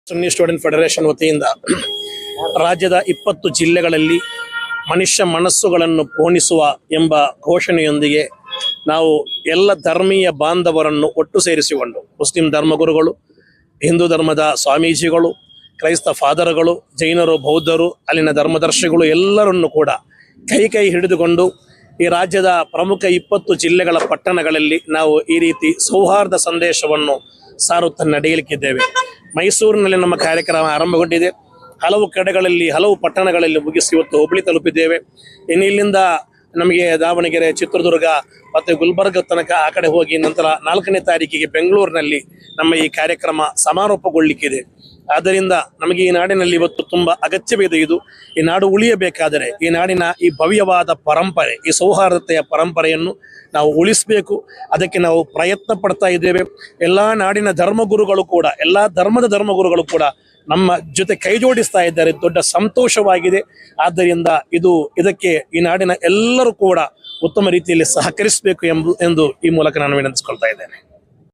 ಸುನ್ನಿ student federation ವತಿಯಿಂದ ರಾಜ್ಯದ 20 ಜಿಲ್ಲೆಗಳಲ್ಲಿ ಮನುಷ್ಯ ಮನಸ್ಸುಗಳನ್ನು ಪೋಣಿಸುವ ಎಂಬ ಘೋಷಣೆಯೊಂದಿಗೆ ನಾವು ಎಲ್ಲ ಧರ್ಮೀಯ ಬಾಂಧವರನ್ನು ಒಟ್ಟು ಸೇರಿಸಿಕೊಂಡು ಮುಸ್ಲಿಂ ಧರ್ಮಗುರುಗಳು, ಹಿಂದೂ ಧರ್ಮದ ಸ್ವಾಮೀಜಿಗಳು, ಕ್ರೈಸ್ತ ಫಾದರ್ಗಳು, ಜೈನರು, ಬೌದ್ಧರು, ಅಲ್ಲಿನ ಧರ್ಮದರ್ಶಿಗಳು ಎಲ್ಲರನ್ನು ಕೂಡ ಕೈ ಹಿಡಿದುಕೊಂಡು ಈ ರಾಜ್ಯದ ಪ್ರಮುಖ 20 ಜಿಲ್ಲೆಗಳ ಪಟ್ಟಣಗಳಲ್ಲಿ ನಾವು ಈ ರೀತಿ ಸೌಹಾರ್ದ ಸಂದೇಶವನ್ನು ಸಾರುತ್ತಾ ನಡೆಯಲಿಕ್ಕಿದ್ದೇವೆ. ಮೈಸೂರಿನಲ್ಲಿ ನಮ್ಮ ಕಾರ್ಯಕ್ರಮ ಆರಂಭಗೊಂಡಿದೆ. ಹಲವು ಕಡೆಗಳಲ್ಲಿ, ಹಲವು ಪಟ್ಟಣಗಳಲ್ಲಿ ಮುಗಿಸಿ ಇವತ್ತು ಹುಬ್ಬಳ್ಳಿ ತಲುಪಿದ್ದೇವೆ. ಇನ್ನು ಇಲ್ಲಿಂದ ನಮಗೆ ದಾವಣಗೆರೆ, ಚಿತ್ರದುರ್ಗ ಮತ್ತು ಗುಲ್ಬರ್ಗ ತನಕ ಆ ಕಡೆ ಹೋಗಿ ನಂತರ 4ನೇ ತಾರೀಕಿಗೆ ಬೆಂಗಳೂರಿನಲ್ಲಿ ನಮ್ಮ ಈ ಕಾರ್ಯಕ್ರಮ ಸಮಾರೋಪಗೊಳ್ಳಿಕ್ಕಿದೆ. ಆದ್ದರಿಂದ ನಮಗೆ ಈ ನಾಡಿನಲ್ಲಿ ಇವತ್ತು ತುಂಬ ಅಗತ್ಯವಿದೆ. ಈ ನಾಡು ಉಳಿಯಬೇಕಾದರೆ ಈ ನಾಡಿನ ಈ ಭವ್ಯವಾದ ಪರಂಪರೆ, ಈ ಸೌಹಾರ್ದತೆಯ ಪರಂಪರೆಯನ್ನು ನಾವು ಉಳಿಸಬೇಕು. ಅದಕ್ಕೆ ನಾವು ಪ್ರಯತ್ನ ಪಡ್ತಾ ಇದ್ದೇವೆ. ಎಲ್ಲ ನಾಡಿನ ಧರ್ಮಗುರುಗಳು ಕೂಡ, ಎಲ್ಲ ಧರ್ಮದ ಧರ್ಮಗುರುಗಳು ಕೂಡ ನಮ್ಮ ಜೊತೆ ಕೈ ಜೋಡಿಸ್ತಾ ಇದ್ದಾರೆ. ದೊಡ್ಡ ಸಂತೋಷವಾಗಿದೆ. ಆದ್ದರಿಂದ ಇದಕ್ಕೆ ಈ ನಾಡಿನ ಎಲ್ಲರೂ ಕೂಡ ಉತ್ತಮ ರೀತಿಯಲ್ಲಿ ಸಹಕರಿಸಬೇಕು ಎಂದು ಈ ಮೂಲಕ ನಾನು ವಿನಂತಿಸಿಕೊಳ್ತಾ ಇದ್ದೇನೆ.